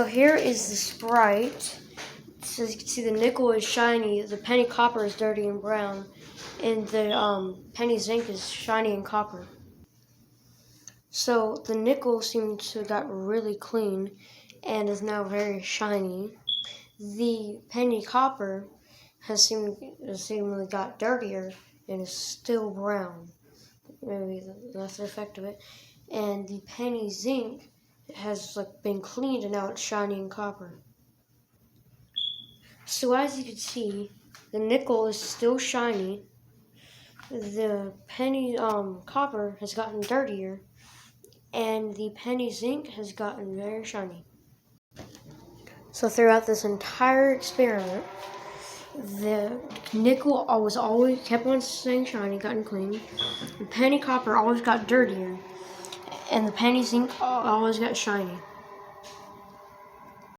So here is the Sprite. So you can see the nickel is shiny, the penny copper is dirty and brown, and the penny zinc is shiny and copper. So the nickel seems to have got really clean and is now very shiny. The penny copper has seemingly got dirtier and is still brown. Maybe that's the effect of it. And the penny zinc has been cleaned and now it's shiny and copper. So as you can see, the nickel is still shiny. The penny copper has gotten dirtier, and the penny zinc has gotten very shiny. So throughout this entire experiment, the nickel was always kept on staying shiny, gotten clean. The penny copper always got dirtier, and the penny zinc always got shiny.